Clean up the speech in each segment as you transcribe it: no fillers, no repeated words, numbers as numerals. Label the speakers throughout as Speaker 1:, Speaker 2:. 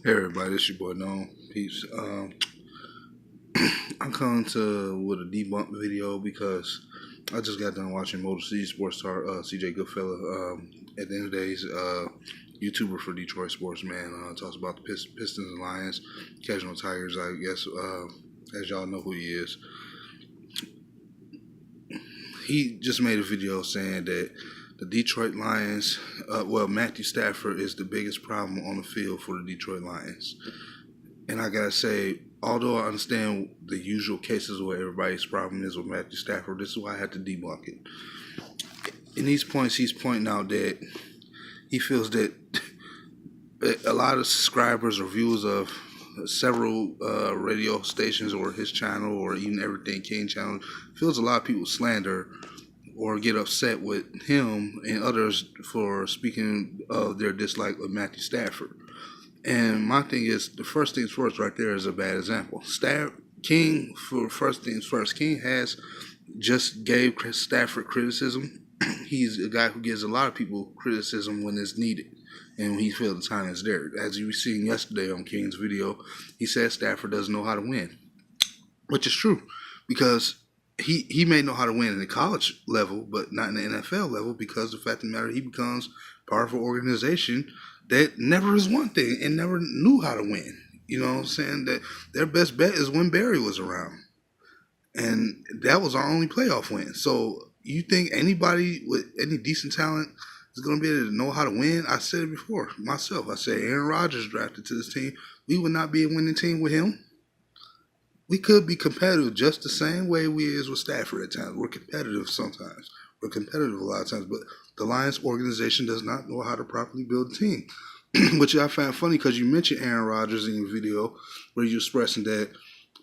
Speaker 1: Hey everybody, this your boy No Peace. I'm coming with a debunked video because I just got done watching Motor City Sports Star CJ Goodfella. At the end of the day, he's YouTuber for Detroit Sports, man. Talks about the Pistons and Lions, Casual Tigers, I guess. As y'all know who he is. He just made a video saying that the Detroit Lions, Mathew Stafford is the biggest problem on the field for the Detroit Lions. And I gotta say, although I understand the usual cases where everybody's problem is with Mathew Stafford, this is why I had to debunk it. In these points, he's pointing out that he feels that a lot of subscribers or viewers of several radio stations or his channel or even Everything King channel feels a lot of people slander or get upset with him and others for speaking of their dislike of Mathew Stafford. And my thing is, the first things first right there is a bad example. King, for first things first, King has just gave Stafford criticism. He's a guy who gives a lot of people criticism when it's needed and when he feels the time is there. As you were seeing yesterday on King's video, he said Stafford doesn't know how to win, which is true because he may know how to win in the college level, but not in the NFL level, because the fact of the matter, he becomes part of an organization that never is one thing and never knew how to win. You know what I'm saying? That their best bet is when Barry was around. And that was our only playoff win. So you think anybody with any decent talent is going to be able to know how to win? I said it before myself. I said Aaron Rodgers drafted to this team. We would not be a winning team with him. We could be competitive just the same way we is with Stafford at times. We're competitive sometimes. We're competitive a lot of times. But the Lions organization does not know how to properly build a team. Which I found funny because you mentioned Aaron Rodgers in your video where you're expressing that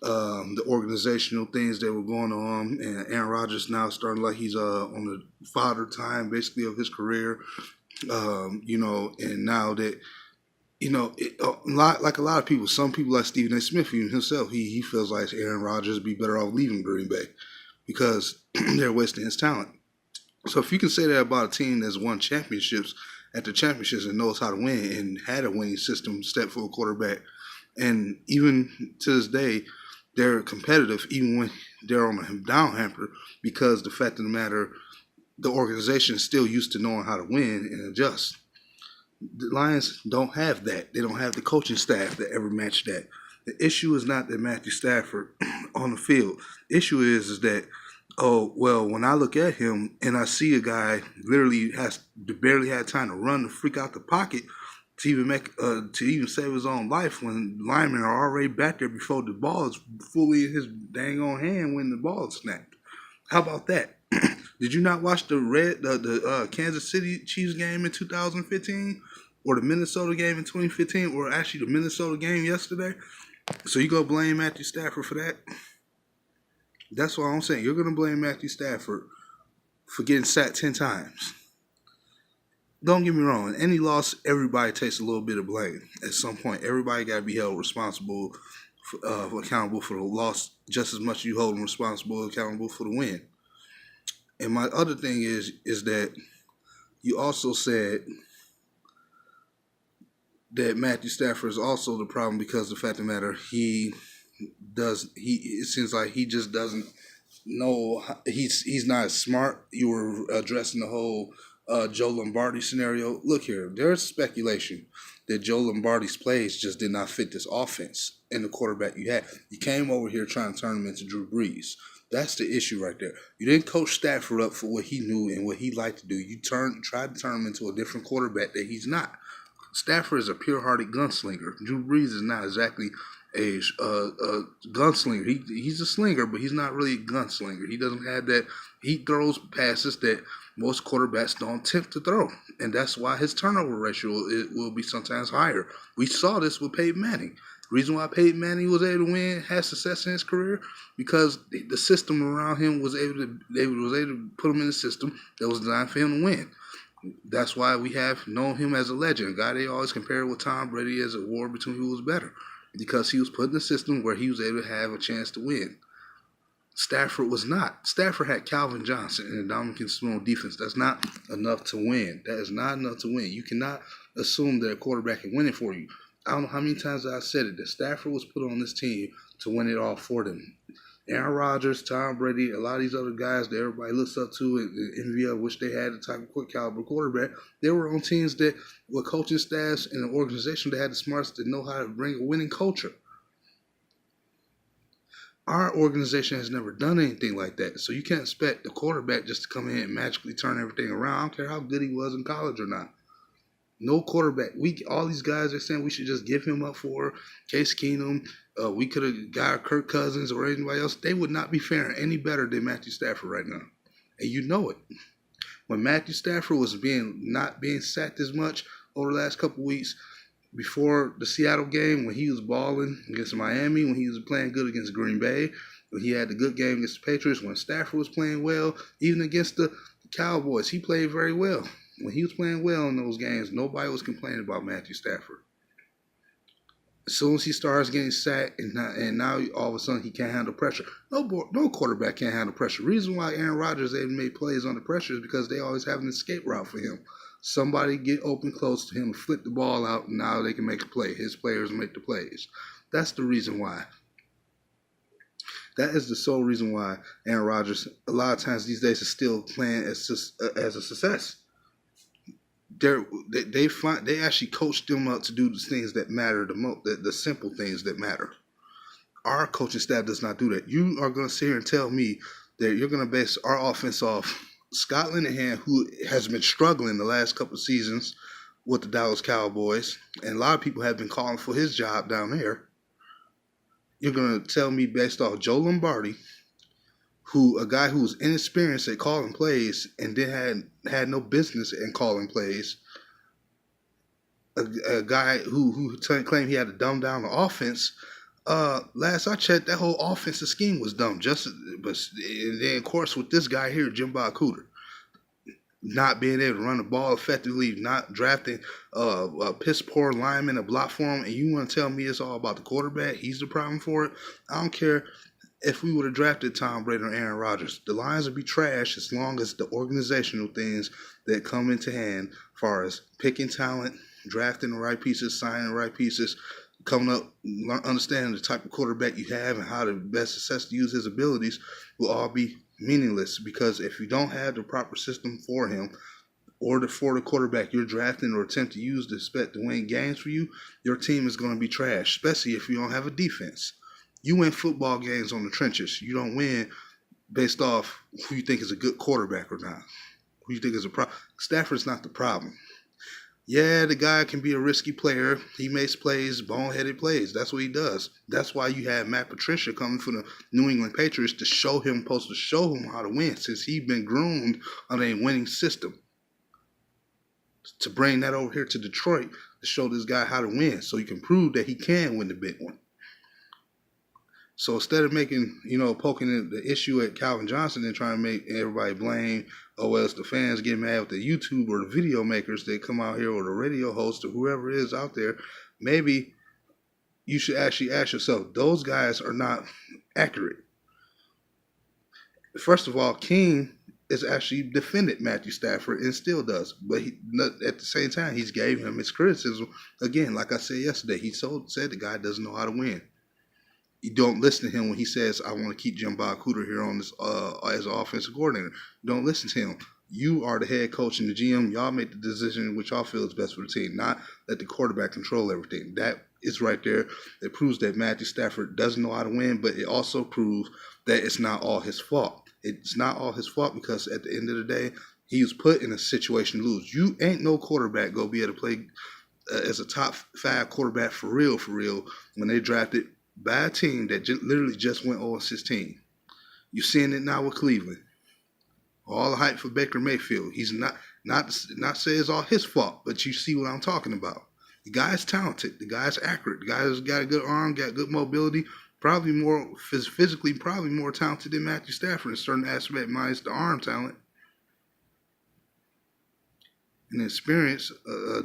Speaker 1: the organizational things that were going on, and Aaron Rodgers now starting like he's on the father time basically of his career, and now that like a lot of people, some people like Stephen A. Smith even himself, he feels like Aaron Rodgers would be better off leaving Green Bay because they're wasting his talent. So if you can say that about a team that's won championships at the championships and knows how to win and had a winning system set for a quarterback, and even to this day, they're competitive even when they're on a down hamper, because the fact of the matter, the organization is still used to knowing how to win and adjust. The Lions don't have that. They don't have the coaching staff that ever matched that. The issue is not that Mathew Stafford on the field. The issue is that, when I look at him and I see a guy literally has barely had time to run the freak out the pocket to even save his own life when linemen are already back there before the ball is fully in his dang on hand when the ball is snapped. How about that? Did you not watch the Kansas City Chiefs game in 2015 or the Minnesota game in 2015 or actually the Minnesota game yesterday? So you go blame Mathew Stafford for that? That's what I'm saying. You're going to blame Mathew Stafford for getting sacked 10 times. Don't get me wrong. In any loss, everybody takes a little bit of blame. At some point, everybody got to be held responsible, accountable for the loss just as much as you hold them responsible, accountable for the win. And my other thing is that you also said that Mathew Stafford is also the problem because the fact of the matter, it seems like he just doesn't know, he's not as smart. You were addressing the whole Joe Lombardi scenario. Look here, there's speculation that Joe Lombardi's plays just did not fit this offense and the quarterback you had. You came over here trying to turn him into Drew Brees. That's the issue right there. You didn't coach Stafford up for what he knew and what he liked to do. You tried to turn him into a different quarterback that he's not. Stafford is a pure-hearted gunslinger. Drew Brees is not exactly a gunslinger. He's a slinger, but he's not really a gunslinger. He doesn't have that. He throws passes that most quarterbacks don't attempt to throw, and that's why his turnover ratio will be sometimes higher. We saw this with Peyton Manning. The reason why Peyton Manning was able to win, had success in his career, because the system around him was able to put him in a system that was designed for him to win. That's why we have known him as a legend, a guy they always compare with Tom Brady as a war between who was better, because he was put in a system where he was able to have a chance to win. Stafford was not. Stafford had Calvin Johnson and a Dominican Small defense. That's not enough to win. That is not enough to win. You cannot assume that a quarterback can win it for you. I don't know how many times I said it, that Stafford was put on this team to win it all for them. Aaron Rodgers, Tom Brady, a lot of these other guys that everybody looks up to and envy of, wish they had the type of quick caliber quarterback. They were on teams that were coaching staffs and an organization that had the smarts to know how to bring a winning culture. Our organization has never done anything like that, so you can't expect the quarterback just to come in and magically turn everything around. I don't care how good he was in college or not. No quarterback. All these guys are saying we should just give him up for Case Keenum. We could have got Kirk Cousins or anybody else. They would not be faring any better than Mathew Stafford right now, and you know it. When Mathew Stafford was not being sacked as much over the last couple of weeks, before the Seattle game, when he was balling against Miami, when he was playing good against Green Bay, when he had the good game against the Patriots, when Stafford was playing well, even against the Cowboys, he played very well. When he was playing well in those games, nobody was complaining about Mathew Stafford. As soon as he starts getting sacked, and now all of a sudden he can't handle pressure. No quarterback can handle pressure. The reason why Aaron Rodgers even made plays under pressure is because they always have an escape route for him. Somebody get open close to him, flip the ball out, and now they can make a play. His players make the plays. That's the reason why. That is the sole reason why Aaron Rodgers, a lot of times these days, is still playing as a success. They actually coach them up to do the things that matter the most, the simple things that matter. Our coaching staff does not do that. You are going to sit here and tell me that you're going to base our offense off Scott Linehan, who has been struggling the last couple of seasons with the Dallas Cowboys, and a lot of people have been calling for his job down there. You're going to tell me based off Joe Lombardi, a guy who was inexperienced at calling plays and then had no business in calling plays, a guy who claimed he had to dumb down the offense. Last I checked, that whole offensive scheme was dumb. But then, of course, with this guy here, Jimbo Cooter, not being able to run the ball effectively, not drafting a piss poor lineman to block for him, and you want to tell me it's all about the quarterback? He's the problem for it? I don't care if we would have drafted Tom Brady or Aaron Rodgers. The Lions would be trash as long as the organizational things that come into hand, as far as picking talent, drafting the right pieces, signing the right pieces, coming up, understanding the type of quarterback you have and how to best assess to use his abilities, will all be meaningless. Because if you don't have the proper system for him or for the quarterback you're drafting or attempt to use to expect to win games for you, your team is going to be trash, especially if you don't have a defense. You win football games on the trenches. You don't win based off who you think is a good quarterback or not, who you think is a problem. Stafford's not the problem. Yeah, the guy can be a risky player. He makes plays, boneheaded plays. That's what he does. That's why you have Matt Patricia coming from the New England Patriots to show him how to win, since he's been groomed on a winning system. To bring that over here to Detroit to show this guy how to win, so he can prove that he can win the big one. So instead of poking the issue at Calvin Johnson and trying to make everybody blame, it's the fans getting mad with the YouTube or the video makers that come out here, or the radio host or whoever it is out there, maybe you should actually ask yourself, those guys are not accurate. First of all, King has actually defended Mathew Stafford and still does, but at the same time, he's gave him his criticism. Again, like I said yesterday, he said the guy doesn't know how to win. You don't listen to him when he says, I want to keep Jimbo Cooter here on this as an offensive coordinator. Don't listen to him. You are the head coach and the GM. Y'all make the decision which y'all feel is best for the team, not let the quarterback control everything. That is right there. It proves that Mathew Stafford doesn't know how to win, but it also proves that it's not all his fault. It's not all his fault because at the end of the day, he was put in a situation to lose. You ain't no quarterback go be able to play as a top 5 quarterback for real, when they drafted by a team that literally just went 0-16. You're seeing it now with Cleveland. All the hype for Baker Mayfield. He's not say it's all his fault, but you see what I'm talking about. The guy's talented. The guy's accurate. The guy's got a good arm, got good mobility, probably more physically, probably more talented than Mathew Stafford in certain aspects, minus the arm talent. And experience,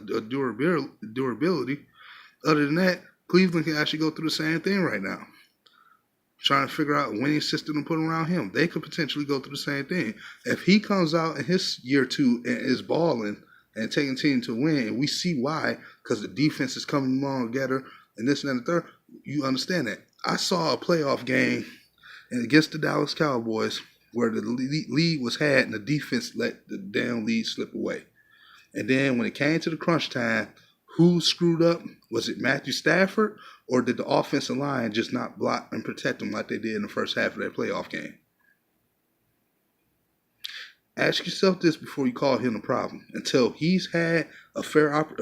Speaker 1: durability. Other than that, Cleveland can actually go through the same thing right now. Trying to figure out a winning system to put around him. They could potentially go through the same thing. If he comes out in his year 2 and is balling and taking the team to win. And we see why, because the defense is coming along together and this and that and the third. You understand that. I saw a playoff game against the Dallas Cowboys where the lead was had and the defense let the damn lead slip away. And then when it came to the crunch time, who screwed up? Was it Mathew Stafford, or did the offensive line just not block and protect them like they did in the first half of that playoff game? Ask yourself this before you call him a problem. Until he's had a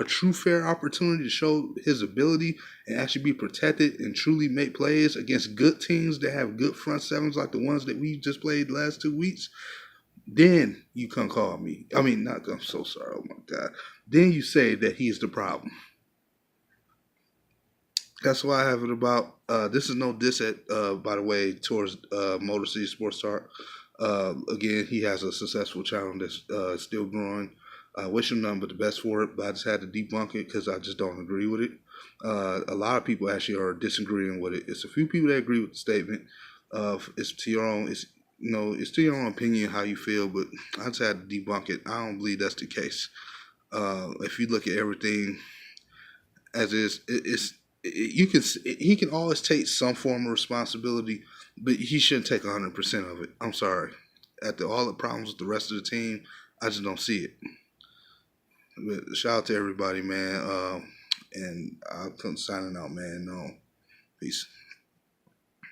Speaker 1: true fair opportunity to show his ability and actually be protected and truly make plays against good teams that have good front sevens like the ones that we just played the last 2 weeks, then you come call me. I mean, not. I'm so sorry. Oh my God. Then you say that he's the problem. That's why I have it about. This is no diss at, by the way, towards Motor City Sports Talk. Again, he has a successful channel that's still growing. I wish him nothing but the best for it, but I just had to debunk it because I just don't agree with it. A lot of people actually are disagreeing with it. It's a few people that agree with the statement. It's to your own. It's to your own opinion how you feel, but I just had to debunk it. I don't believe that's the case. If you look at everything as is, he can always take some form of responsibility, but he shouldn't take 100% of it. I'm sorry. After all the problems with the rest of the team, I just don't see it. But shout out to everybody, man. And I'm signing out, man. No, peace.